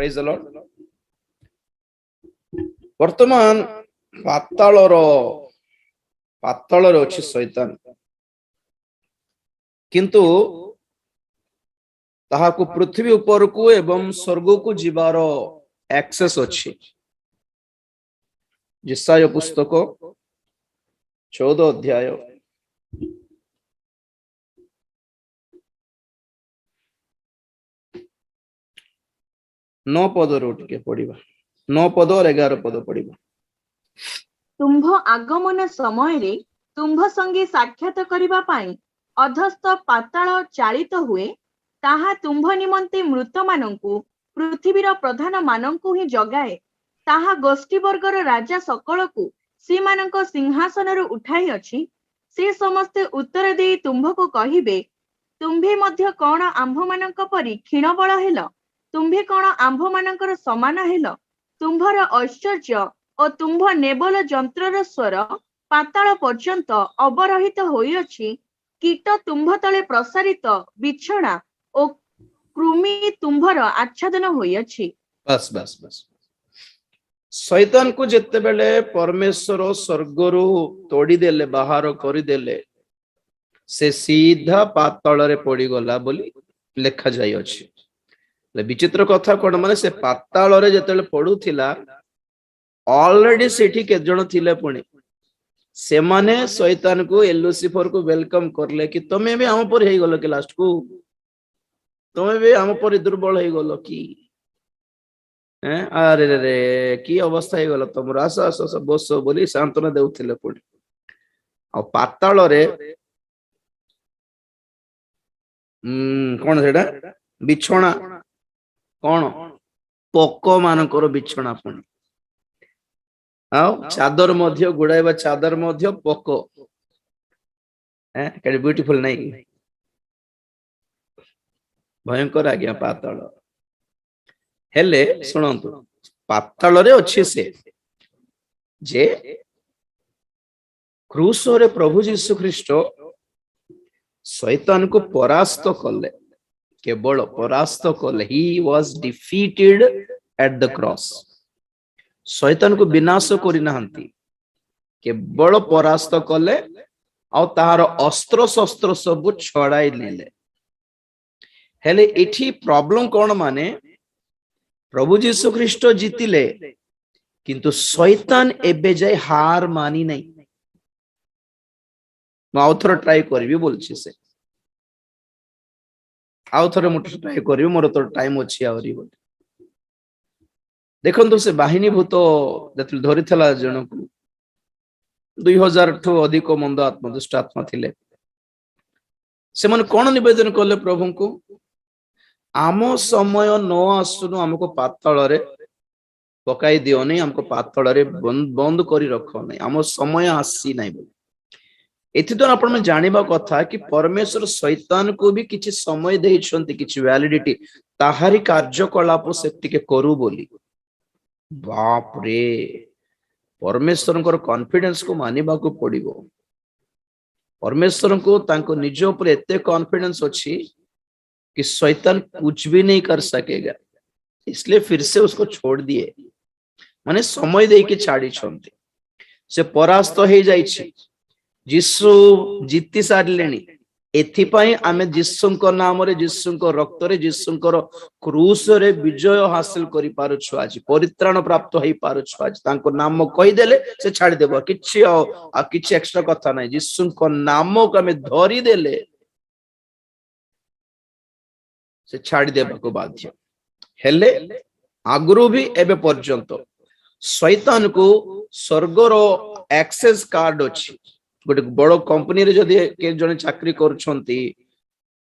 ପ୍ରେଜ୍ ଦ ଲର୍ଡ। ବର୍ତ୍ତମାନ ପାତାଳରେ ଅଛି ଶୈତାନ, କିନ୍ତୁ ତାହାକୁ ପୃଥିବୀ ଉପରକୁ ଏବଂ ସ୍ୱର୍ଗକୁ ଯିବାର ଆକ୍ସେସ୍ ଅଛି। ଯେଶାୟା ପୁସ୍ତକ 14 ଅଧ୍ୟାୟ 9 ପଦରୁ ଟିକେ ପଢିବା। 9 ପଦ और 11 ପଦ ପଢିବା। ତୁମ୍ଭ ଆଗମନ ସମୟରେ ତୁମ୍ଭ ସଙ୍ଗେ ସାକ୍ଷାତ କରିବା ପାଇଁ ଅଧସ୍ଥ ପାତାଳ ଚାଳିତ ହୁଏ। ତାହା ତୁମ୍ଭ ନିମନ୍ତେ ମୃତମାନଙ୍କୁ ପୃଥିବୀର ପ୍ରଧାନ ମାନଙ୍କୁ ହିଁ ଜଗାଏ। ତାହା ଗୋଷ୍ଠୀ ବର୍ଗର ରାଜା ସକଳକୁ ସେମାନଙ୍କ ସିଂହାସନରୁ ଉଠାଇ ଅଛି। ସେ ସମସ୍ତେ ଉତ୍ତର ଦେଇ ତୁମ୍ଭକୁ କହିବେ, ତୁମ୍ଭେ ମଧ୍ୟ କଣ ଆମ୍ଭମାନଙ୍କ ପରି କ୍ଷୀଣବଳ ହେଲ? ତୁମ୍ଭେ କଣ ଆମ୍ଭମାନଙ୍କର ସମାନ ହେଲ? ତୁମ୍ଭର ଐଶ୍ୱର୍ଯ୍ୟ ଓ ତୁମ୍ଭ ନେବଲ ଯନ୍ତ୍ରର ସ୍ୱର ପାତାଳ ପର୍ଯ୍ୟନ୍ତ ଅବରହିତ ହୋଇଅଛି। କୀଟ ତୁମ୍ଭ ତଳେ ପ୍ରସାରିତ ବିଛଣା ଓ କୃମି ତୁମ୍ଭର ଆଚ୍ଛାଦନ ହୋଇଅଛି। बस बस बस शैतान को जेतेबेले परमेश्वर स्वर्गरु तोड़ी देले, बाहर करिदेले, से सीधा पाताल रे पड़ी गला बोली लेखा जाय अछि। विचित्र कथा कोन माने से पाताल रे जेतेले पडुथिला ऑलरेडी सेठी के जण थिले, पुणी से माने शैतान को लुसिफर को वेलकम करले कि तमे भी हम पर हे गलो कि लास्ट को तमे भी हम पर दुर्बल हे गलो कि अरे रे की अवस्था हे गलो तुम आस आस बस बोली सांत्वना देउथिले। पुणी आ पाताल रे कोन सेटा बिछणा कोन पोक मानकर बिछणा, पुणी चादर मध्य गुड़ाइबा चादर मध्य पोक। ब्यूटीफुल नहीं भयंकर आज्ञा पाताल। हेले सुनंतु पाताल रे अच्छे से जे क्रूस रे प्रभु यीशु ख्रीष्ट शैतान को परास्त कले, केवल परास्त कले। He was defeated at the cross. शैतान को विनाश करि नाहंती, केवल परास्त कले और तार अस्त्र शस्त्र सब छड़ाई नेले। हेले एठी प्रॉब्लम कौन माने प्रभु यीशु ख्रीष्ट जीतिले, किंतु शैतान एबे जाय हार मानी नहीं। आउथर ट्राई करबी बोलछि से आउथर मुठ ट्राई करबी, मोर तो टाइम अछि आवरी बोल। देखंतु से बाहिनी भूत जतल धरिथला जनकु 2000 ठू अधिक मंद आत्मा दुष्ट आत्मा थिले। से मन कोन निवेदन करले प्रभु को, आम समय न आसुनु हमको पाताल रे पकाई दियो नहीं, हमको पाताल रे बंद करी रखो नहीं, आम समय आसी नहीं बोल। एथि तो आपण में जानिबा कथा कि परमेश्वर शैतान को भी किछि समय देइछंती, किछि वैलिडिटी, ताहारी कार्यकलाप से टिके करू बोली। बाप रे परमेश्वर को कॉन्फिडेंस को मानिबा को पड़िबो। परमेश्वर को तांको निज ऊपर एते कॉन्फिडेंस अछि कि शैतान कुछ भी नहीं कर सकेगा, इसलिए फिर से उसको छोड़ दिए, माने समय दे के छाड़ी छंती। से परास्त हो जाइछि, यीशु जीति सारलेनी। एथिपाई आमे यीशुंको नाम रे, यीशुंको रक्त रे, यीशुंको क्रूस रे विजय हासिल करि पारुछु, आज परित्राण प्राप्त होई पारुछु। आज तांको नाम कहि देले से छाड़ी देबो, किछि आ किछि एक्स्ट्रा कथा नै। यीशुंको नाम को आमे धरि देले से छाड़ी देबा को बाध्य। हेले आगुरु भी एबे पर्यंत शैतान को स्वर्गर एक्सेस कार्ड अछि। गोटे बड़ कंपनी रे जदि के जने चाकरी करछंती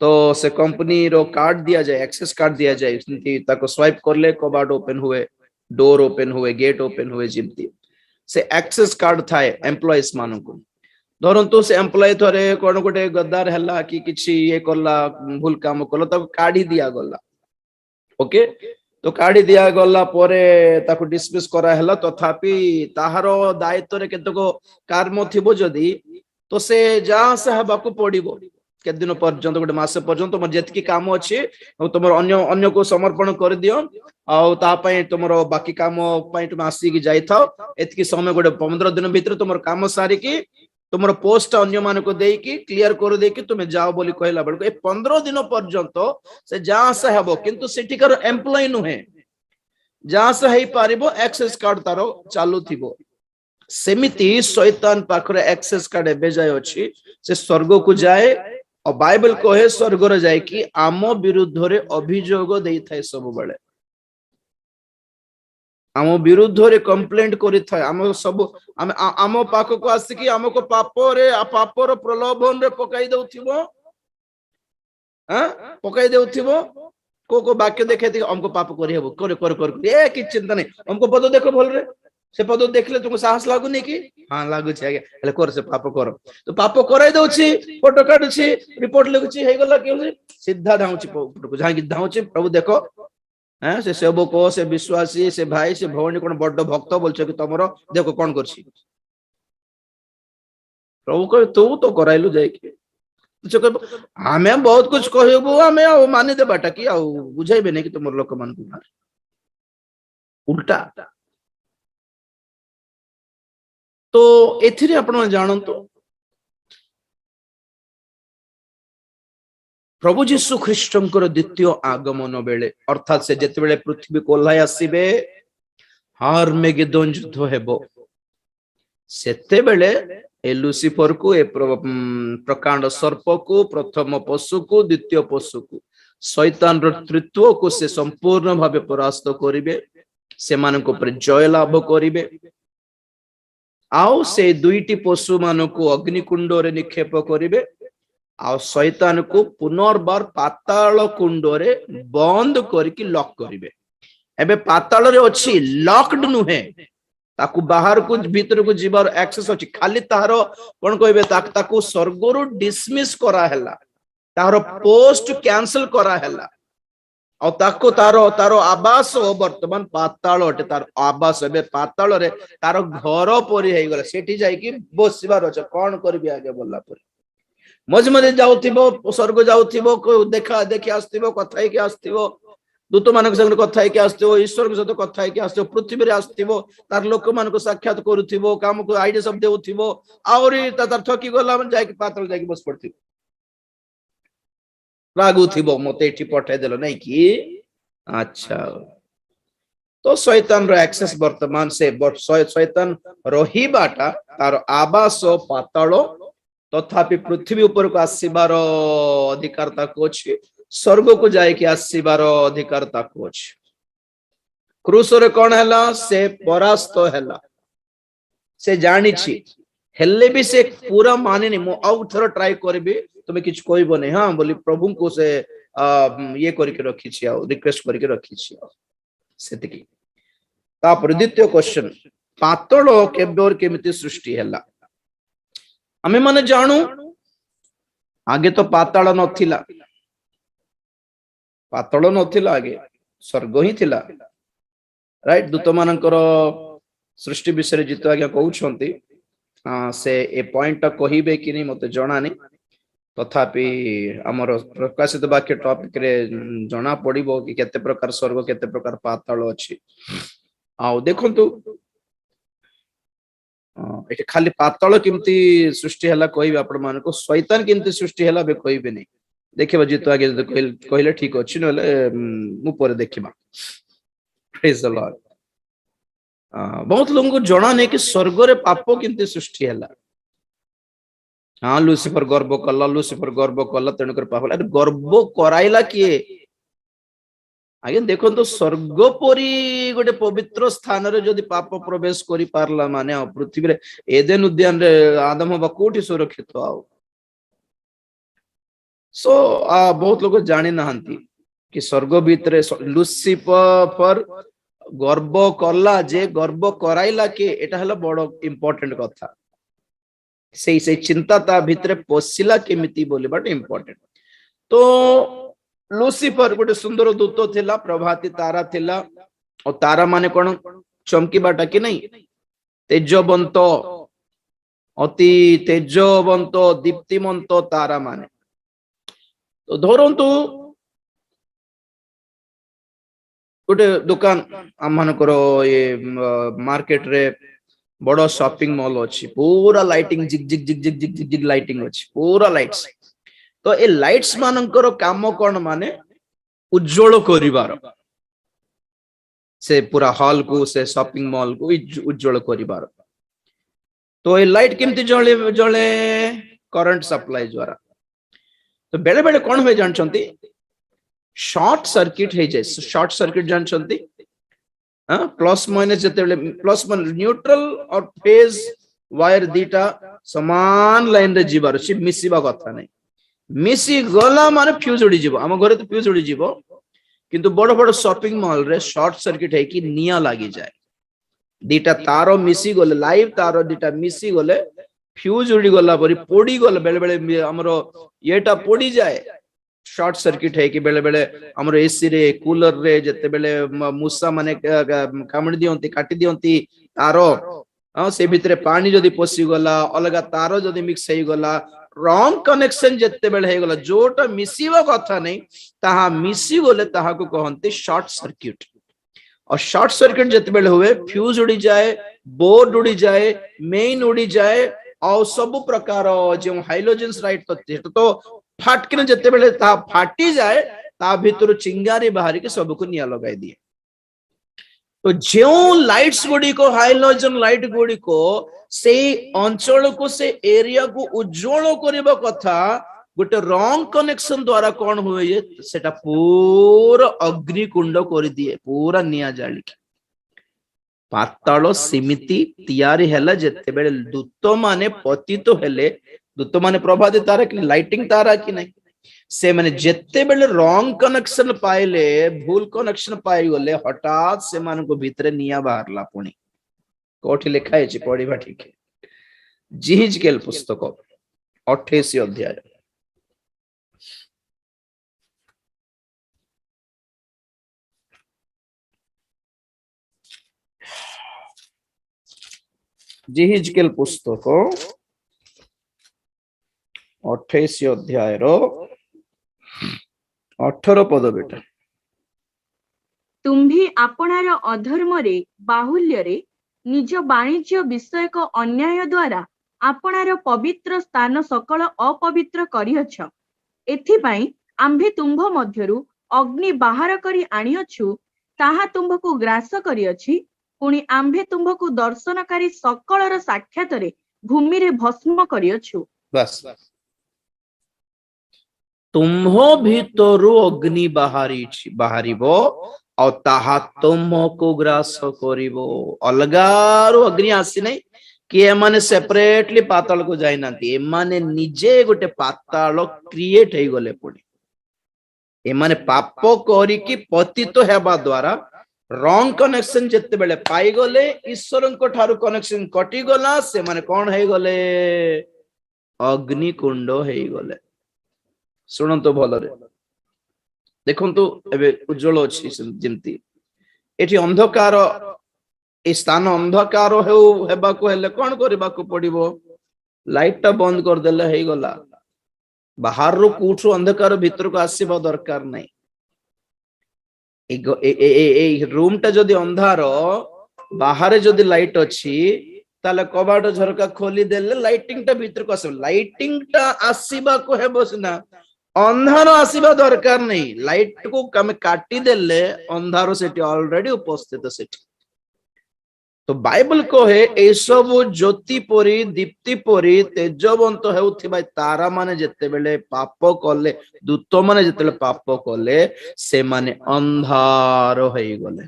तो से कंपनी रो कार्ड दिया जाए, एक्सेस कार्ड दिया जाए, ताको स्वाइप करले कबाड़ ओपन हुए, डोर ओपन हुए, गेट ओपन हुए। जिमती से एक्सेस कार्ड थाए एम्प्लॉइज मानन को। धरंतु से एम्प्लॉय थरे कोन गोटे गद्दार हल्ला कि किछि ये करला, भूल काम करला, ताको काढी दिया गला। ओके, तो काढी दिया गला परे ताको डिसमिस करा हला। तथापि ताहारो दायित्व रे केतको कर्म थिबो जदी तो से जहां से हबाकू पड़िबो। କେତେ ଦିନ ପର୍ଯ୍ୟନ୍ତ ଗୋଟେ ମାସ ପର୍ଯ୍ୟନ୍ତ ତମର ଯେତିକି କାମ ଅଛି ତମର ଅନ୍ୟକୁ ସମର୍ପଣ କରିଦିଅ ଆଉ ତା ପାଇଁ ତମର ବାକି କାମ ପାଇଁ ତୁମେ ଆସିକି ଯାଇଥାଅ ଏତିକି ସମୟ ଗୋଟେ 15 ଦିନ ଭିତରେ ତମର କାମ ସାରିକି ତୁମର ପୋଷ୍ଟ ଅନ୍ୟ ମାନଙ୍କୁ ଦେଇକି କ୍ଲିୟର କରିଦେଇକି ତୁମେ ଯାଅ ବୋଲି କହିଲା ବେଳକୁ ଏ 15 ଦିନ ପର୍ଯ୍ୟନ୍ତ ସେ ଯାହା ଆଶା ହେବ କିନ୍ତୁ ସେଠିକାର ଏମ୍ପ୍ଲୟି ନୁହେଁ ଯାହା ଆଶା ହେଇପାରିବ ଆକ୍ସେସ କାର୍ଡ ତାର ଚାଲୁଥିବ ସେମିତି ଶୈତାନ ପାଖରେ ଆକ୍ସେସ କାର୍ଡ ଏବେ ଯାଏ ଅଛି ସେ ସ୍ୱର୍ଗକୁ ଯାଏ ଆଉ ବାଇବଲ କହେ ସ୍ୱର୍ଗରେ ଯାଇକି ଆମ ବିରୁଦ୍ଧରେ ଅଭିଯୋଗ ଦେଇଥାଏ ସବୁବେଳେ ଆମ ବିରୁଦ୍ଧରେ କମ୍ପ୍ଲେଣ୍ଟ କରିଥାଏ ଆମ ସବୁ ଆମ ପାଖକୁ ଆସିକି ଆମକୁ ପାପର ପ୍ରଲୋଭନରେ ପକାଇ ଦେଉଥିବ କୋ ବାକ୍ୟ ଦେଖେଇ ଆମକୁ ପାପ କରିହେବ ଏ କିଛି ଚିନ୍ତା ନାହିଁ ଆମକୁ ପଦ ଦେଖ ଭଲରେ ସେ ପଦ ଦେଖିଲେ ତୁମକୁ ସାହସ ଲାଗୁନି କି ହଁ ଲାଗୁଛି ଆଜ୍ଞା ହେଲେ କର ସେ ପାପ କର ତ ପାପ କରାଇ ଦଉଛି ଫଟୋ କାଢୁଛି ରିପୋର୍ଟ ଲେଖୁଛି ହେଇଗଲା କି ସିଧା ଧାଉଛି ଯାଇକି ଧାଉଛି ପ୍ରଭୁ ଦେଖ ସେ ସେବକ ସେ ବିଶ୍ୱାସୀ ସେ ଭାଇ ସେ ଭଉଣୀ କଣ ବଡ ଭକ୍ତ ବୋଲଛ କି ତମର ଦେଖ କଣ କରୁଛି ପ୍ରଭୁ କହ ତୁ ତ କରାଇଲୁ ଯାଇକି ଆମେ ବହୁତ କିଛି କହିବୁ ଆମେ ଆଉ ମାନିଦେବାଟା କି ଆଉ ବୁଝାଇବେନି କି ତୁମର ଲୋକମାନଙ୍କୁ ଉଲ୍ଟା ତ ଏଥିରେ ଆପଣ ଜାଣନ୍ତୁ ପ୍ରଭୁ ଯୀଶୁ ଖ୍ରୀଷ୍ଟଙ୍କର ଦ୍ୱିତୀୟ ଆଗମନ ବେଳେ ଅର୍ଥାତ୍ ସେ ଯେତେବେଳେ ପୃଥିବୀକୁ ଓହ୍ଲାଇ ଆସିବେ ହାର୍ମେଗେଦୋନ ଯୁଦ୍ଧ ହେବ ସେତେବେଳେ ଏ ଲୁସିଫରକୁ ଏ ପ୍ରକାଣ୍ଡ ସର୍ପକୁ ପ୍ରଥମ ପଶୁକୁ ଦ୍ୱିତୀୟ ପଶୁକୁ ଶୈତାନର ତୃତୀୟକୁ ସେ ସମ୍ପୂର୍ଣ୍ଣ ଭାବେ ପରାସ୍ତ କରିବେ ସେମାନଙ୍କ ଉପରେ ଜୟ ଲାଭ କରିବେ ଆଉ ସେ ଦୁଇଟି ପଶୁ ମାନଙ୍କୁ ଅଗ୍ନିକୁଣ୍ଡରେ ନିକ୍ଷେପ କରିବେ ଆଉ ଶୈତାନକୁ ପୁନର୍ବାର ପାତାଳ କୁଣ୍ଡରେ ବନ୍ଦ କରିକି ଲକ୍ କରିବେ ଏବେ ପାତାଳରେ ଅଛି ଲକ୍ଡ ନୁହେଁ ତାକୁ ବାହାରକୁ ଭିତରକୁ ଯିବାର ଆକ୍ସେସ୍ ଅଛି ଖାଲି ତାହାର କଣ କହିବେ ତାକୁ ସ୍ୱର୍ଗରୁ ଡିସମିସ୍ କରାହେଲା ତାହାର ପୋଷ୍ଟ କ୍ୟାନ୍ସଲ କରାହେଲା ଆଉ ତାକୁ ତାର ଆବାସ ବର୍ତ୍ତମାନ ପାତାଳ ଅଟେ ତାର ଆବାସ ଏବେ ପାତାଳରେ ତାର ଘର ପରି ହେଇଗଲା ସେଠି ଯାଇକି ବସିବାର ଅଛି କଣ କରିବି ଆଗେ ବୋଲା ପରେ ମଝି ମଝି ଯାଉଥିବ ସ୍ୱର୍ଗ ଯାଉଥିବ ଦେଖି ଆସୁଥିବ କଥା ହେଇକି ଆସୁଥିବ ଦୂତ ମାନଙ୍କ ସାଙ୍ଗରେ କଥା ହେଇକି ଆସୁଥିବ ଈଶ୍ୱରଙ୍କ ସହିତ କଥା ହେଇକି ଆସୁଥିବ ପୃଥିବୀରେ ଆସୁଥିବ ତାର ଲୋକମାନଙ୍କୁ ସାକ୍ଷାତ କରୁଥିବ କାମକୁ ଆଇଡିଆ ସବୁ ଦେଉଥିବ ଆହୁରି ତାର ଠକି ଗଲା ଯାଇକି ପାତାଳ ଯାଇକି ବସି ପଡିଥିବ ରାଗୁଥିବ ମତେ ଏଠି ପଠେଇଦେଲ ନାଇଁ କି ଆଚ୍ଛା ତ ଶୈତାନର ଆକ୍ସେସ୍ ବର୍ତ୍ତମାନ ସେ ଶୈତାନ ରହିବାଟା ତାର ଆବାସ ପାତାଳ ତଥାପି ପୃଥିବୀ ଉପରକୁ ଆସିବାର ଅଧିକାର ତାକୁ ଅଛି ସ୍ୱର୍ଗକୁ ଯାଇକି ଆସିବାର ଅଧିକାର ତାକୁ ଅଛି କ୍ରୁଶରେ କଣ ହେଲା ସେ ପରାସ୍ତ ହେଲା ସେ ଜାଣିଛି ହେଲେ ବି ସେ ପୁରା ମାନିନି ମୁଁ ଆଉ ଥର ଟ୍ରାଏ କରିବି ତୁମେ କିଛି କହିବନି ହଁ ବୋଲି ପ୍ରଭୁଙ୍କୁ ସେ ଇଏ କରିକି ରଖିଛି ଆଉ ରିକ୍ୱେଷ୍ଟ କରିକି ରଖିଛି ଆଉ ସେତିକି ତାପରେ ଦ୍ୱିତୀୟ କ୍ୱେଶ୍ଚନ ପାତାଳ କେମିତି ସୃଷ୍ଟି ହେଲା ଆମେ ମାନେ ଜାଣୁ ଆଗେ ତ ପାତାଳ ନଥିଲା ଆଗେ ସ୍ୱର୍ଗ ହିଁ ଥିଲା ରାଇଟ ଦୂତ ମାନଙ୍କର ସୃଷ୍ଟି ବିଷୟରେ ଜିତୁ ଆଜ୍ଞା କହୁଛନ୍ତି ସେ ଏ ପଏଣ୍ଟ ଟା କହିବେ କି ନାହିଁ ମତେ ଜଣାନି ତଥାପି ଆମର ପ୍ରକାଶିତ ବାକ୍ୟ ଟପିକରେ ଜଣା ପଡିବ କି କେତେ ପ୍ରକାର ସ୍ୱର୍ଗ କେତେ ପ୍ରକାର ପାତାଳ ଅଛି ଆଉ ଦେଖନ୍ତୁ ଏଠି ଖାଲି ପାତାଳ କେମିତି ସୃଷ୍ଟି ହେଲା କହିବେ ଆପଣ ମାନଙ୍କୁ ଶୈତାନ କେମିତି ସୃଷ୍ଟି ହେଲା ଏବେ କହିବେନି ଦେଖିବା ଜିତୁ ଆଗେ ଯଦି କହିଲେ ଠିକ ଅଛି ନହେଲେ ମୁଁ ପରେ ଦେଖିବା ପ୍ରେଜ୍ ଦ ଲର୍ଡ ବହୁତ ଲୋକଙ୍କୁ ଜଣା ନାହିଁ କି ସ୍ୱର୍ଗରେ ପାପ କେମିତି ସୃଷ୍ଟି ହେଲା ହଁ ଲୁସିଫର ଗର୍ବ କଲା ତେଣୁକରି ପାପ ହେଲା ଗର୍ବ କରାଇଲା କିଏ ଆଜ୍ଞା ଦେଖନ୍ତୁ ସ୍ୱର୍ଗ ପରି ଗୋଟେ ପବିତ୍ର ସ୍ଥାନରେ ଯଦି ପାପ ପ୍ରବେଶ କରିପାରିଲା ମାନେ ଆଉ ପୃଥିବୀରେ ଏଦେନ ଉଦ୍ୟାନରେ ଆଦମ ହବା କୋଉଠି ସୁରକ୍ଷିତ ଆଉ ସୋ ବହୁତ ଲୋକ ଜାଣି ନାହାନ୍ତି କି ସ୍ୱର୍ଗ ଭିତରେ ଲୁସିଫର ଗର୍ବ କଲା ଯେ ଗର୍ବ କରାଇଲା କିଏ ଏଟା ହେଲା ବଡ ଇମ୍ପୋର୍ଟାଣ୍ଟ କଥା ସେଇ ଚିନ୍ତା ତା ଭିତରେ ପଶିଲା କେମିତି ବୋଲିବାଟା ଇମ୍ପୋର୍ଟାଣ୍ଟ ତ ଲୁସିଫର ଗୋଟେ ସୁନ୍ଦର ଦୂତ ଥିଲା ପ୍ରଭାତୀ ତାରା ଥିଲା ଆଉ ତାରା ମାନେ କଣ ଚମକିବାଟା କି ନାହିଁ ତେଜବନ୍ତ ଅତି ତେଜବନ୍ତ ଦୀପ୍ତିମନ୍ତ ତାରା ମାନେ तो धरतु गोटे दुकान आम मानकर ये मार्केट रे बड़ शॉपिंग मॉल अच्छी पूरा लाइटिंग जिग जिग जिग जिग जिग जिग जिग लाइटिंग अच्छी पूरा लाइट्स। तो ए लाइट्स मानकर काम कौन माने उज्जवल करिवार से पूरा हॉल को से शॉपिंग मॉल को उज्जवल करिवार। तो ये लाइट केमती जले जले करंट सप्लाई द्वारा। तो बेले बेले कौन हुए जानछंती शॉर्ट सर्किट है जाए। शॉर्ट सर्किट जानछंती प्लस माइनस जते बेले प्लस माइनस न्यूट्रल और फेज वायर दीटा समान लाइन रे जीवार अछि मिसिबा कथा नै। मिसी गला माने फ्यूज उड़ी जीवो। हम घरे तो फ्यूज उड़ी जीवो किंतु बड़ बड़ शॉपिंग मॉल रे शॉर्ट सर्किट है कि निया लागी जाए। दीटा तारो मिसी गले लाइव तारो दीटा मिसी गले फ्यूज उड़ी गला परी पोड़ी गले बेले बेले हमरो येटा पोड़ी जाए। शॉर्ट सर्किट है कि बेले बेले हमरो एसी रे कूलर रे जते बेले मूसा माने कामड़ी दियंती काटी दियंती तारो से भितरे पानी जदी पसी गला अलगा तारो जदी मिक्स हे गला रॉन्ग कनेक्शन जते बेले हे गला जोटा मिसीबा कथा नै ताहा मिसी गले ताहा को कहंती शॉर्ट सर्किट। और शॉर्ट सर्किट जते बेले हुए फ्यूज उड़ी जाए बोर्ड उड़ी जाए मेन उड़ी जाए और सब प्रकार जो हाइलोजेंस राइट तो फाटकिन जते बेले ता फाटी जाए ता भीतर चिंगारी बाहरी के सब को निया लगाई दिए। तो जो लाइट्स गुडी को हाइलोजन लाइट गुडी को से अंचल को से एरिया को उज्जवल करबा कथा गोटे रॉन्ग कनेक्शन द्वारा कौन हुए ये सेटा पूरा अग्निकुंड कर दिए पूरा निया जाली। पाताल सिमिति तैयारी हैला जते बेले दूत माने पतित हेले दूत माने प्रभाते तारा कि लाइटिंग तारा कि नहीं से माने जते बेले रॉन्ग कनेक्शन पाइले भूल कनेक्शन पाई गले हठात से मान को भीतर निया बाहरला। पुणी कोठी लिखा है पढ़िबा ठीक है जिहिजकेल पुस्तक 28 अध्याय जिहिजकेल पुस्तक 28 अध्याय 18 पद बेटा। तुम्भी आपणार अधर्म रे बाहुल्य रे निज वाणिज्य विषयक अन्याय द्वारा आपणार पवित्र स्थान सकल अपवित्र करिअछ। एथिपाई आम्भे तुम्भ मध्यरु अग्नि बाहर करी आनिअछु ताहा तुम्भको ग्रास करिअछि। पुणी आम्भे तुम्भको दर्शनकारी सकलर साक्षात रे भूमि रे भस्म करिअछु। बस तुम्ह भीतरु अग्नि बाहरिबो और ताहा तुमको ग्रास करिबो। अलगारु अग्नि आसी नहीं कि एमाने सेपरेटली पाताल को जाई नांती एमाने निजे गोटे पाताल क्रिएट हे गले। पुणी एमाने पाप करिकी पतित हेबा द्वारा रॉन्ग कनेक्शन जते बेले पाई गले ईश्वर को ठारू कनेक्शन कटि गला से माने कौन हे गले अग्निकुंड हे गले। सुन तो भल रे देखंतु एबे उज्जवल अछि जेमती एठी अंधकार ए स्थान अंधकार हेबा को हेले कोन करबा को पड़िबो लाइट टा बंद कर देले हे गला। बाहर रो कोठो अंधकार भीतर को आसीबा दरकार नै। ए रूम टा जदी अंधार बाहर जदी लाइट अछि ताले कबाट झरका खोली देले लाइटिंग टा भीतर को आसे। लाइटिंग टा आसीबा को हेबो सिना अंधार आसीबा दरकार नहीं। लाइट को कम काटी देले अंधार सेठी ऑलरेडी उपस्थित सेठी। तो बाइबल को है ए सब ज्योति परी दीप्ति परी तेजवंत हेउथिबा तारा माने जते बेले पाप कले दूत माने जते बेले पाप कले से माने अंधार होई गले।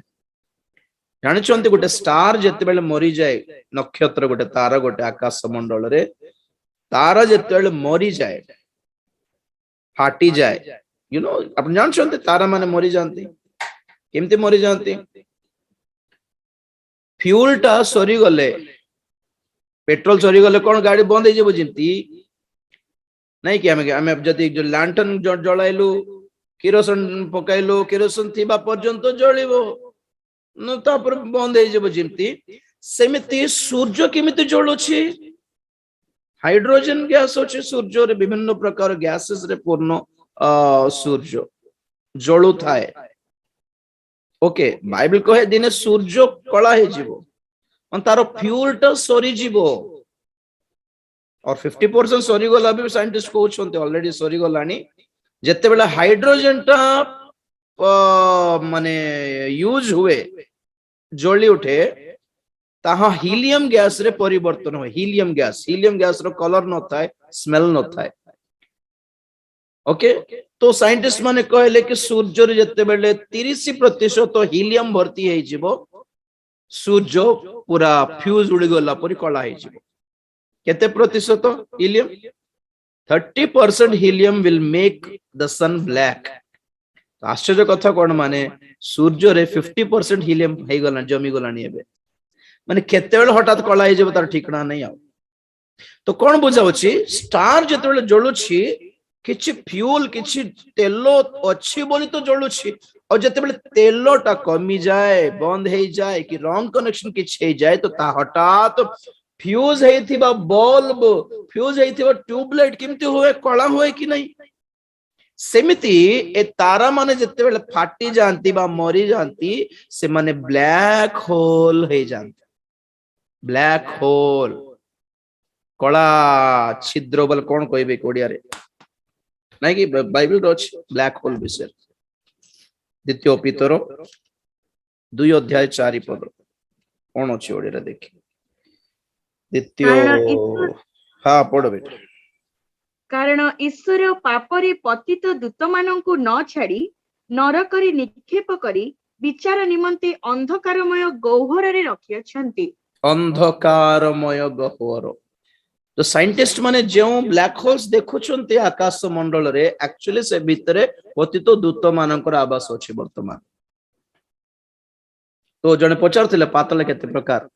जानि छंती गोटे स्टार जते बेले मरी जाए नक्षत्र गोटे तारा गोटे आकाश मंडल रे तारा जते बेले मरी जाए फाटी जाए यू नो अपन जान छंती तारा माने मरी जानती केमती मरी जानती फ्यूल टा सरी गले पेट्रोल सरी गले कौन गाड़ी बंद हो जाबो जिंती नहीं कि आमे जदी जो लैंटर्न जलाइलु किरोसिन पकाइलु किरोसिन थिबा पर्यंत जळिबो न तापर बंद हो जाबो जिंती सेमिति सूर्य केमिति जळुछि हाइड्रोजन गैस अछि सूर्य रे विभिन्न प्रकार गैसेस रे पूर्ण सूर्य जळू थाए ओके बाइबल कहे दिने सूर्य कला हे जीवो और तारो फ्यूल टा सरी जीवो और 50% सरी गला भी साइंटिस्ट कहउछन्ते ऑलरेडी सरी गलानी जत्ते बेला हाइड्रोजन टा माने यूज हुए जली उठे ताहा हीलियम गैस रे परिवर्तन हो हीलियम गैस रो कलर न थाए स्मेल न थाए ओके तो साइंटिस्ट माने कहले कि सूर्य रे जत्ते बेले 30% हीलियम भर्ती हे जीवो सूर्य पूरा फ्यूज उड़ी गला परी कला हे जीवो केते प्रतिशत helium 30% helium will make the sun black आश्चर्य कथा कोन माने सूर्य रे 50% हीलियम हे गला जमी गलानी एबे माने केते बेले हठात कला हे जीवो तार ठिकाना नहीं आ तो कोन बुझाउची स्टार जते बेले जळुची किछि फ्यूल किछि तेलो अछि बोली तो जळुची और जते बेले तेलोटा कमी जाए बंद हे जाए कि रॉन्ग कनेक्शन किछि हे जाए तो ता हठात फ्यूज हेथिबा बल्ब फ्यूज हेथिबा ट्यूबलाइट किमती होए कला होए कि नहीं सेमिति ए तारा माने जते बेले फाटी जानती बा मरी जानती से माने ब्लैक होल हे जानती ब्लैक होल कला छिद्र बल कोन कहबे कोडिया रे नहीं कि बाइबल रो ब्लैक होल विषय द्वितीय पीतर 2:4 कौन अच्छी ओडिया देखी द्वितीय हाँ पढ़ बेटा कारण ईश्वर पापरे पतित दूत मानंकु न छाड़ी नरकरी निक्षेप करी विचार निमंते अंधकारमय गह्वर रे रखियछंती अंधकारमय गह्वर तो साइंटिस्ट माने जो ब्लैक होल्स देखुछन्ते आकाश मंडल रे एक्चुअली से भितरे पतित दूत मानकर आवास अछि वर्तमान तो जने पचारथिले पाताल केते प्रकार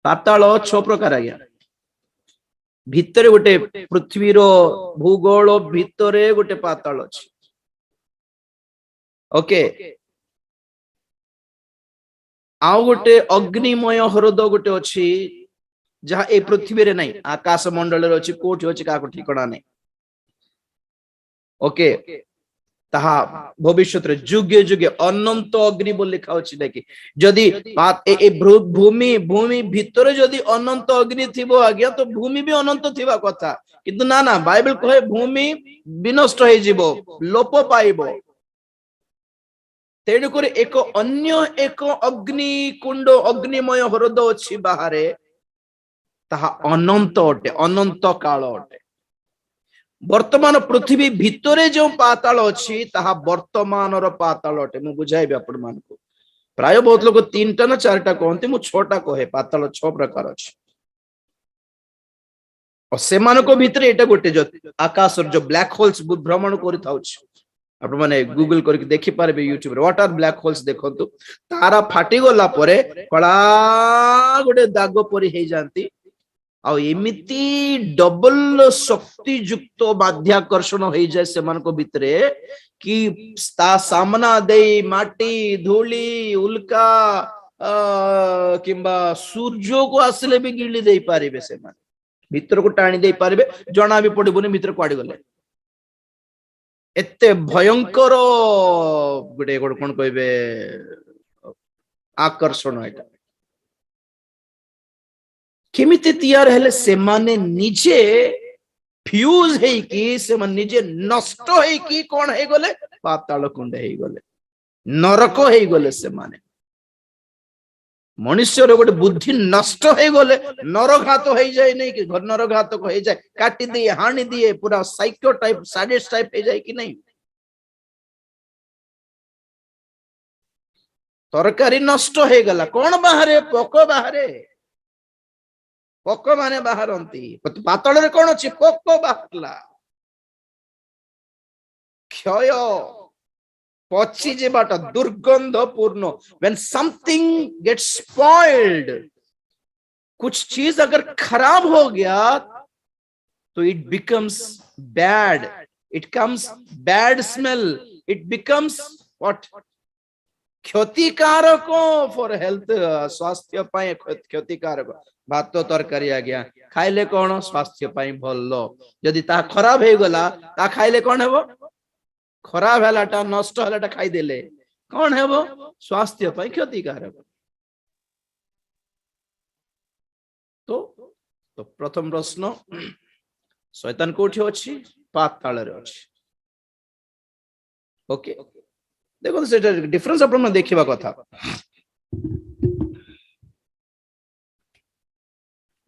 पाताल 6 प्रकार आज्ञा भितरे गोटे पृथ्वी रो भूगोल भितरे गोटे पाताल अछि ओके आउ गोटे अग्निमय हृद गोटे अछि जहाँ ए पृथ्वी रे नहीं आकाश मंडल रे अछि कोठी अछि का को ठिकाना नहीं ओके ताहा भविष्यत रे जुगे जुगे अनंत अग्नि बोल लिखा अछि देखि जदी ए भूमि भितरे जदी अनंत अग्नि थिबो आज्ञा तो भूमि भी अनंत थिबा कथा किंतु ना ना बाइबल कहे भूमि विनष्ट हे जीवो लोप पाइबो तेणु कर एक अन्य एक अग्नि कुंड अग्निमय हृद अछि बाहरे ताहा अनंत अटे अनंत काल अटे वर्तमान पृथ्वी भितरे जो पाताल अछि ताहा वर्तमान रो पाताल अटे मु बुझाइबे आपण मानको प्राय बहुत लोग 3टा ना 4टा कहंती मु 6टा कहे पाताल 6 प्रकार अछि और सेमानको भितरे एटा गोटे जो आकाश जो ब्लैक होल्स भ्रमण करि थाउछ आपण माने गूगल करके देखि पारबे यूट्यूब रे व्हाट आर ब्लैक होल्स देखंतु तारा फाटी गला परे कळा गोटे दाग परि हे जानती आ एमिति डबल शक्ति युक्त बाध्याकर्षण हो जाए से मानको भितरे कि ता सामना दे माटी धूली उल्का किंबा सूर्य को आसले भी गिली दे पारिबे से मान भितर को टाणी दे पारिबे जना भी पड़िबोनी भितर कुआडी गले एते भयंकर गोटे कोन कहबे आकर्षण एटा केमिति तैयार हेले से माने निजे फ्यूज है कि से माने निजे नष्ट है कि कोन है गले पाताल कुंड है गले नरक है गले से माने मनुष्य रे गोटे बुद्धि नष्ट है गले नरघात हो जाए नहीं कि घर नरघात को हो जाए काटी दिए हानि दिए पूरा साइको टाइप साडिस्ट टाइप हो जाए कि नहीं तरकारी नष्ट है गला कोन बाहरे पोको बाहरे पोको माने बाहरंती पातल रे कोन अछि पोको बाहरला क्षय पची जेबाटा दुर्गंध पूर्ण when something gets spoiled कुछ चीज अगर खराब हो गया तो it becomes bad it comes bad smell it becomes what क्षतिकारक फॉर हेल्थ, स्वास्थ्य पाए क्षतिकारक। भात तरकारी आज्ञा खाइले कौन स्वास्थ्य पाए भल, जदि ता खराब हे गला ता खाइले कौन हेबो, खराब हलाटा नष्ट हलाटा खाई देले कौन हेबो, स्वास्थ्य पाए क्षतिकारक। तो तो प्रथम प्रश्न, शैतान कोठी अछि, पाताल रे अछि। ओके, देखो सेटा डिफरेंस अपन देखिबा कथा।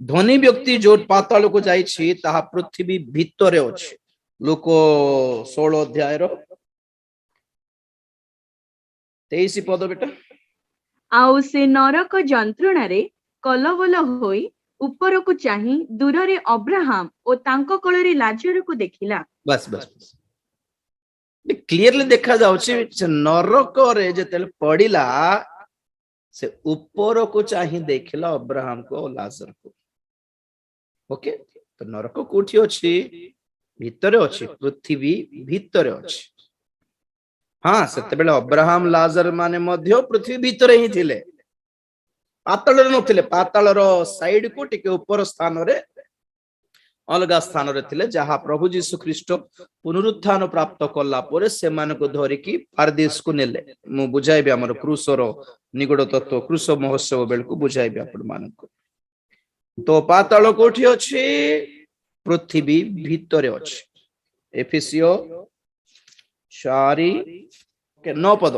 धनी व्यक्ति जो पाताल को जाई छी ताहा पृथ्वी भितरे अछि। लोक 16 अध्याय रो 23 पद बेटा। आउ से नरक जंत्रणा कलबल होई उपरकू चाही दूर अब्राहम और तांको कଳରେ लाजर को देखिला। बस बस बस क्लियरली देखा जाउछि, नरक रे जेतेले पड़िला से ऊपर को चाही देखिला अब्राहम को लाजर को। ओके, तो नरक कोठी अछि, भितरे अछि, पृथ्वी भितरे अछि। हाँ, सेते बेले अब्राहम लाजर माने मध्य पृथ्वी भितरे ही थिले, पाताल रे नथिले। पाताल रो साइड को टिके ऊपर स्थान रे अलगा स्थान रे थिले, जहा प्रभु यीशु ख्रीष्ट पुनरुत्थान प्राप्त कला परे से मान को धरि की पारदेश को नेले। मु बुझाइबे हमर क्रूसर निगड़ तत्व क्रूस महोत्सव बेल को बुझाइबे आपण मान को। तो पाताल कोठी अछि, पृथ्वी भितरे अछि। एफिसियो 4:9 पद।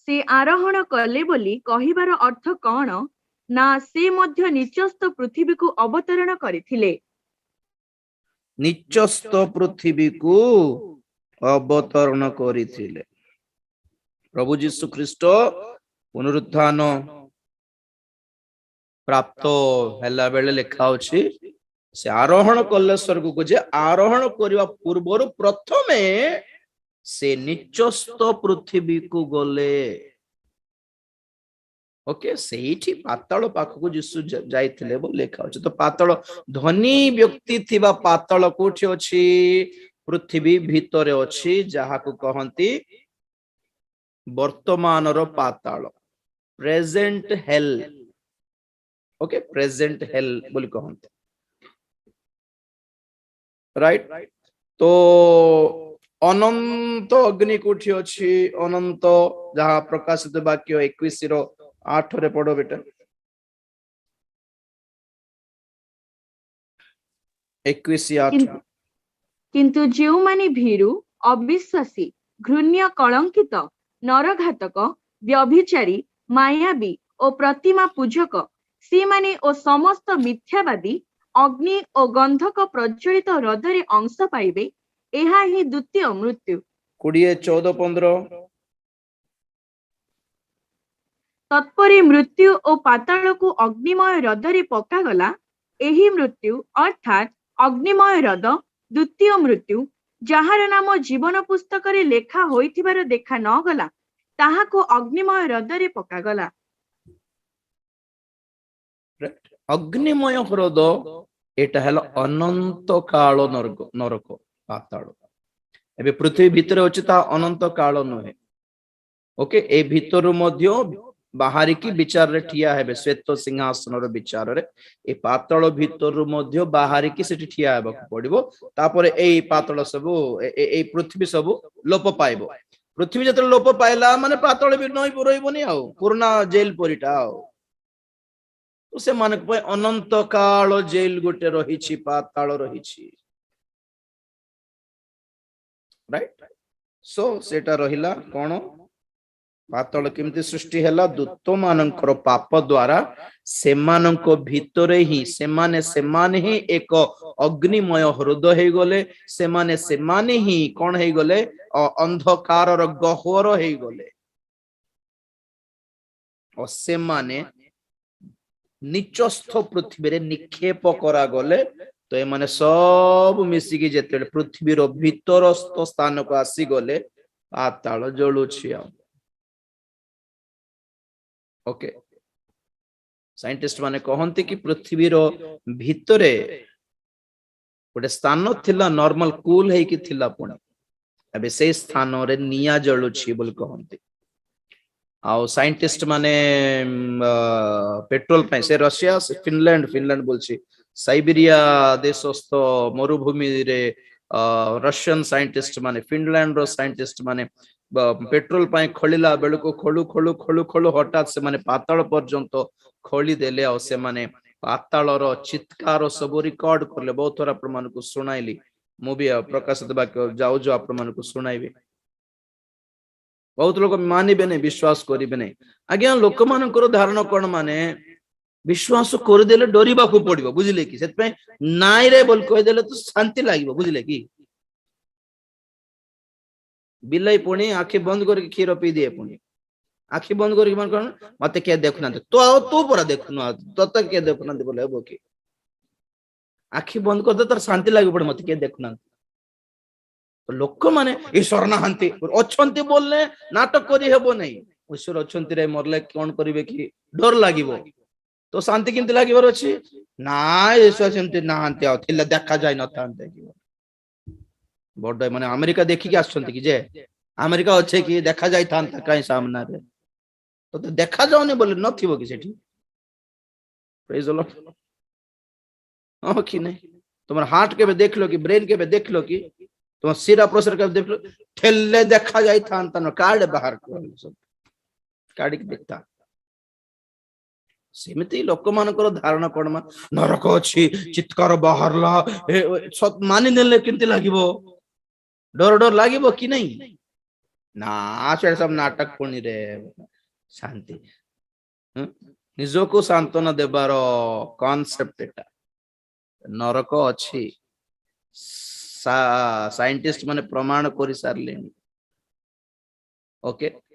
से आरोहण कले बोली कहिबार अर्थ कौन ना से मध्य निचस्थ पृथ्वी को अवतरण करथिले। निचस्थ पृथ्वी को अवतरण करिथिले। प्रभु यीशु ख्रीष्ट पुनरुत्थान प्राप्त हैला बेले लिखा अछि, से आरोहण कले स्वर्ग को, जे आरोहण करबा पूर्वर प्रथमे से निचस्थ पृथ्वी को गले। ओके, सेठी पाताल पाख को यीशु जाइथिले बोल लिखा अछि। तो पाताल धनी व्यक्ति थिबा पाताल कोठी अछि, पृथ्वी भितरे अछि, जहा को कहंती वर्तमान रो पाताल, present hell. Okay, present hell बोल कहंती, राइट। तो अनंत अग्नि कोठी अछि, अनंत, जहा प्रकाशित वाक्य 21:8 रे पढ़ो बेटा। 21:8। किंतु जो माने भीरु अविश्वासी घृण्य कलंकित नरघातक व्यभिचारी मायावी और प्रतिमा पूजक सी माने ओ समस्त मिथ्यावादी अग्नि और गंधक प्रज्वलित रदरे अंश पाइबे। एहा ही द्वितीय मृत्यु। 20:14-15। तत्परे मृत्यु और पाताल को अग्निमय रदरे पकागला। एही मृत्यु अर्थात अग्निमय रद द्वितीय मृत्यु, जहार नाम जीवन पुस्तक रे लेखा होइथिबार देखा न गला, ताहा को अग्निमय रदरे पकागला। अग्निमय ह्रद एटा हला अनंत काल नरक पाताल। एबे पृथ्वी भितर अछि ता अनंत काल नहे। ओके, ए भितर मध्य बाहरी की विचार रे ठिया हेबे, श्वेत सिंहासन रो विचार रे ए पाताल भितर मध्य बाहरी की सेठी ठिया हेबा पड़िबो। तापर ए पाताल सब ए पृथ्वी सब लोप पाइबो। पृथ्वी जत लोप पाइला माने पाताल भी नई रहइबोनी, आ पुराना जेल परिटा आ। तो से मानक पे अनंत काल जेल गोटे रही, पाताल रही, राइट। सो सेटा रहिला कोन, पाताल केमती सृष्टि हैला, दूत मानकर पाप द्वारा सेमानंको भितरे ही सेमाने ही एक अग्निमय हृदय हे गले। सेमाने ही कोन हे गले, अंधकार रो गह्वर हे गले, और सेमाने निचस्थ पृथ्वी रे निक्षेप करा गले। तो ए माने सब मिसिकी जेते पृथ्वी रो भीतरस्थ स्थान को आसी गले, पाताल जळुछि। ओके, साइंटिस्ट माने कहंती कि पृथ्वी रो भीतरे गोटे स्थान थिला, नॉर्मल कूल है कि थिला, पुणी एबे से स्थान रे निया जळुछि बोल कहंती। ଆଉ ସାଇଣ୍ଟିଷ୍ଟ ମାନେ ପେଟ୍ରୋଲ ପାଇଁ ସେ ରଷିଆ ଫିନଲାଣ୍ଡ ବୋଲଛି ସାଇବେରିଆ ଦେଶସ୍ଥ ମରୁଭୂମିରେ ରଷିଆନ ସାଇଣ୍ଟିଷ୍ଟ ମାନେ ଫିନଲାଣ୍ଡ ର ସାଇଣ୍ଟିଷ୍ଟ ମାନେ ପେଟ୍ରୋଲ ପାଇଁ ଖୋଳିଲା ବେଳକୁ ଖୋଳୁ ହଠାତ୍ ସେମାନେ ପାତାଳ ପର୍ଯ୍ୟନ୍ତ ଖୋଳି ଦେଲେ ଆଉ ସେମାନେ ପାତାଳର ଚିତ୍କାର ସବୁ ରେକର୍ଡ କଲେ। ବହୁତ ଥର ଆପଣ ମାନଙ୍କୁ ଶୁଣାଇଲି, ମୁଁ ବି ପ୍ରକାଶିତ ବାକ୍ୟ ଯାଉ ଆପଣ ମାନଙ୍କୁ ଶୁଣାଇବି। ବହୁତ ଲୋକ ମାନିବେ ନାହିଁ, ବିଶ୍ୱାସ କରିବେ ନାହିଁ। ଆଜ୍ଞା ଲୋକମାନଙ୍କର ଧାରଣା କଣ, ମାନେ ବିଶ୍ୱାସ କରିଦେଲେ ଡରିବାକୁ ପଡିବ, ବୁଝିଲେ କି? ସେଥିପାଇଁ ନାଇଁ ରେ ବୋଲି କହିଦେଲେ ତ ଶାନ୍ତି ଲାଗିବ, ବୁଝିଲେ କି? ବିଲେଇ ପୁଣି ଆଖି ବନ୍ଦ କରିକି କ୍ଷୀର ପିଇ ଦିଏ, ପୁଣି ଆଖି ବନ୍ଦ କରିକି ମାନେ କଣ, ମତେ କିଏ ଦେଖୁନାହାନ୍ତି, ତୁ ପରା ଦେଖୁନ, ତତେ କିଏ ଦେଖୁନାହାନ୍ତି ବୋଲେ ହବ କି? ଆଖି ବନ୍ଦ କରିଦେ, ତାର ଶାନ୍ତି ଲାଗିବ ପଡେ, ମତେ କିଏ ଦେଖୁନାହାନ୍ତି। ଲୋକମାନେ ଈଶ୍ୱର ନାହାନ୍ତି ଅଛନ୍ତି ବୋଲେ ନାଟକ କରି ହେବ ନାହିଁ। ଈଶ୍ୱର ଅଛନ୍ତି ରେ ମରଲେ କଣ କରିବେ କି? ଡର ଲାଗିବ ତ ଶାନ୍ତି କେମିତି ଲାଗିବାର ଅଛି? ନା ଈଶ୍ୱର ସେମିତି ନାହାନ୍ତି, ଆଉ ଥିଲେ ଦେଖା ଯାଇ ନଥାନ୍ତେ। ବଡ ମାନେ ଆମେରିକା ଦେଖିକି ଆସୁଛନ୍ତି କି ଯେ ଆମେରିକା ଅଛେ କି ଦେଖା ଯାଇଥାନ୍ତା କାହିଁ ସାମ୍ନାରେ? ତ ଦେଖା ଯାଉନି ବୋଲି ନଥିବ କି ସେଠି? ପ୍ରେଜ ଦ ଲର୍ଡ। ହଁ କି ନାହିଁ? তোমার হার্ট কেবে দেখলো কি, ব্রেন কেবে দেখলো কি, তোমার শিরা প্রসার কেবে দেখলো? ঠেললে দেখা যাইଥାନ୍ତା না, କାର୍ଡ ବାହାର କାଢିକି ଦେଖା। ସେମିତି ଲୋକମାନଙ୍କର ଧାରଣା କଣ, ନରକ ଅଛି, ଚିତ୍କାର ବାହାରିଲା, ମାନି ନେଲେ କେମିତି ଲାଗିବ? ଡର ଲାଗିବ କି ନାହିଁ? ନା ସେଟା ସବୁ ନାଟକ ପୁଣିରେ ଶାନ୍ତି। ନିଜକୁ ସାନ୍ତ୍ୱନା ଦେବାର କନସେପ୍ଟ ଏଟା। ନରକ ଅଛି, ସାଇଣ୍ଟିଷ୍ଟ ମାନେ ପ୍ରମାଣ କରି ସାରିଲେଣି। ଓକେ।